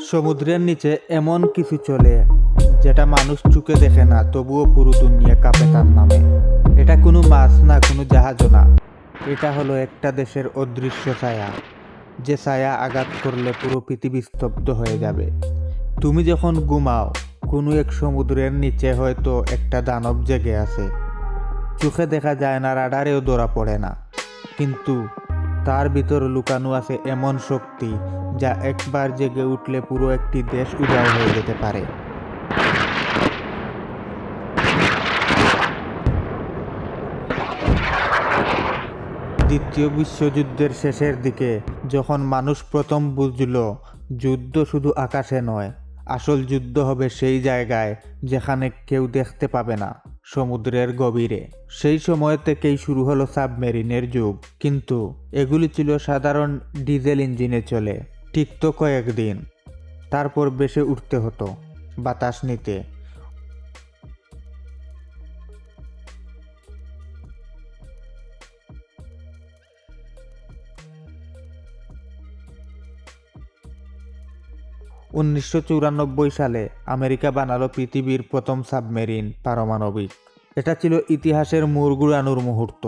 সমুদ্রের নিচে এমন কিছু চলে যেটা মানুষ চোখে দেখে না, তবুও পুরো দুনিয়া কাঁপে তার নামে। এটা কোনো মাছ না, কোনো জাহাজও না, এটা হলো একটা দেশের অদৃশ্য ছায়া, যে ছায়া আঘাত করলে পুরো পৃথিবী স্তব্ধ হয়ে যাবে। তুমি যখন ঘুমাও, কোনো এক সমুদ্রের নিচে হয়তো একটা দানব জেগে আছে। চোখে দেখা যায় না, রাডারেও ধরা পড়ে না, কিন্তু তার ভিতর লুকানো আছে এমন শক্তি যা একবার জেগে উঠলে পুরো একটি দেশ উজাড় হয়ে যেতে পারে। দ্বিতীয় বিশ্বযুদ্ধের শেষের দিকে যখন মানুষ প্রথম বুঝল যুদ্ধ শুধু আকাশে নয়, আসল যুদ্ধ হবে সেই জায়গায় যেখানে কেউ দেখতে পাবে না, সমুদ্রের গভীরে। সেই সময় থেকেই শুরু হলো সাবমেরিনের যুগ। কিন্তু এগুলি ছিল সাধারণ ডিজেল ইঞ্জিনে চলে, টিকতো কয়েকদিন, তারপর ভেসে উঠতে হতো বাতাস নিতে। 1994 সালে আমেরিকা বানালো পৃথিবীর প্রথম সাবমেরিন পারমাণবিক। এটা ছিল ইতিহাসের মোড় ঘুরানোর মুহূর্ত,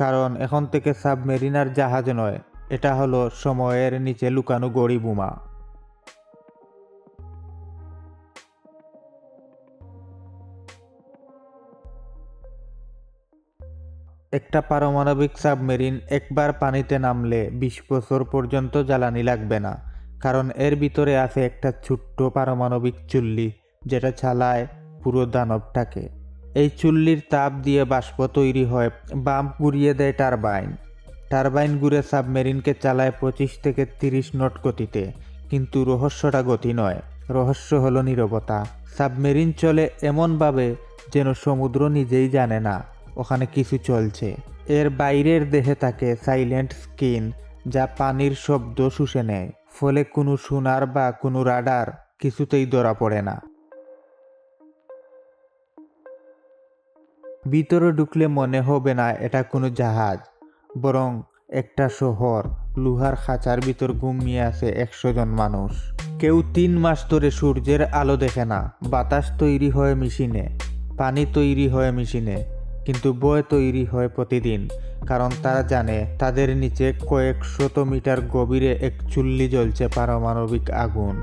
কারণ এখন থেকে সাবমেরিন আর জাহাজ নয়, এটা হলো সময়ের নিচে লুকানো গড়ি বোমা। একটা পারমাণবিক সাবমেরিন একবার পানিতে নামলে 20 বছর পর্যন্ত জ্বালানি লাগবে না, কারণ এর ভিতরে আছে একটা ছোট্ট পারমাণবিক চুল্লি, যেটা চালায় পুরো দানবটাকে। এই চুল্লির তাপ দিয়ে বাষ্প তৈরি হয়, বাম্প ঘুরিয়ে দেয় টারবাইন। টারবাইন ঘুরে সাবমেরিনকে চালায় 25 থেকে 30 নট গতিতে। কিন্তু রহস্যটা গতি নয়, রহস্য হলো নীরবতা। সাবমেরিন চলে এমনভাবে যেন সমুদ্র নিজেই জানে না ওখানে কিছু চলছে। এর বাইরের দেহে থাকে সাইলেন্ট স্কিন, যা পানির শব্দ শুষে নেয়, ফলে কোনো সোনার বা কোনো রাডার কিছুতেই ধরা পড়ে না। ভিতরে ঢুকলে মনে হবে না এটা কোনো জাহাজ, বরং একটা শহর। লোহার খাঁচার ভিতর ঘুমিয়ে আছে 100 জন মানুষ। কেউ 3 মাস ধরে সূর্যের আলো দেখে না। বাতাস তৈরি হয় মেশিনে, পানি তৈরি হয় মেশিনে, কিন্তু ভয় তৈরি হয় প্রতিদিন, কারণ তারা জানে তাদের নিচে কয়েক শত মিটার গভীরে এক চুল্লি জ্বলছে পারমাণবিক আগুন।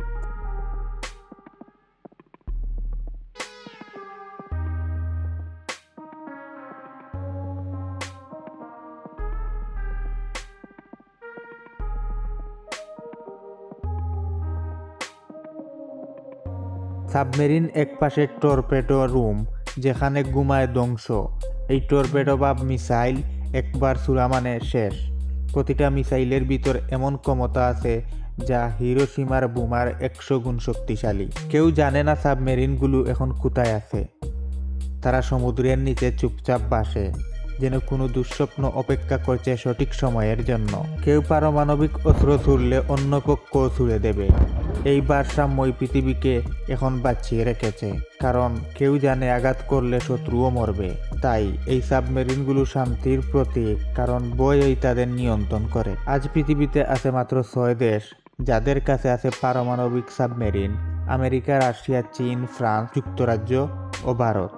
সাবমেরিন একপাশে টর্পেডো রুম, যেখানে ঘুমায় ধ্বংস। এই টর্পেডো বা মিসাইল একবার ছুড়া মানে শেষ। প্রতিটা মিসাইলের ভিতর এমন ক্ষমতা আছে যা হিরোশিমার বোমার 100 গুণ শক্তিশালী। কেউ জানে না সাবমেরিনগুলো এখন কোথায় আছে। তারা সমুদ্রের নিচে চুপচাপ বাসে, যেন কোনো দুঃস্বপ্ন অপেক্ষা করছে সঠিক সময়ের জন্য। কেউ পারমাণবিক অস্ত্র ছুড়লে অন্য পক্ষ ছুড়ে দেবে। এই ভারসাম্যই পৃথিবীকে এখন বাঁচিয়ে রেখেছে, কারণ কেউ জানে আঘাত করলে শত্রুও মরবে। তাই এই সাবমেরিনগুলো শান্তির প্রতীক, কারণ ভয়ই তাদের নিয়ন্ত্রণ করে। আজ পৃথিবীতে আছে মাত্র 6 দেশ যাদের কাছে আছে পারমাণবিক সাবমেরিন: আমেরিকা, রাশিয়া, চীন, ফ্রান্স, যুক্তরাজ্য ও ভারত।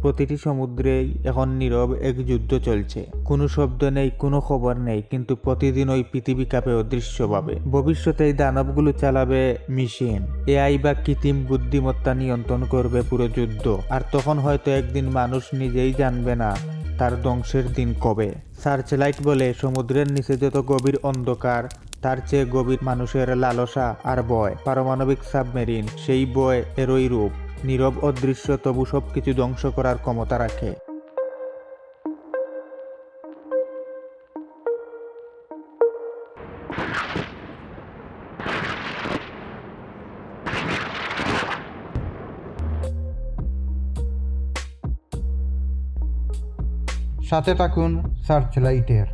প্রতিটি সমুদ্রেই এখন নীরব এক যুদ্ধ চলছে। কোনো শব্দ নেই, কোনো খবর নেই, কিন্তু প্রতিদিন ওই পৃথিবী কাঁপে অদৃশ্যভাবে। ভবিষ্যতে এই দানবগুলো চালাবে মেশিন, এআই বা কৃত্রিম বুদ্ধিমত্তা নিয়ন্ত্রণ করবে পুরো যুদ্ধ। আর তখন হয়তো একদিন মানুষ নিজেই জানবে না তার ধ্বংসের দিন কবে। সার্চলাইট বলে, সমুদ্রের নিচে যত গভীর অন্ধকার, তার চেয়ে গভীর মানুষের লালসা আর ভয়। পারমাণবিক সাবমেরিন সেই ভয়, এরই রূপ। নীরব, অদৃশ্য, তবু সবকিছু ধ্বংস করার ক্ষমতা রাখে। সাথে থাকুন সার্চলাইটের।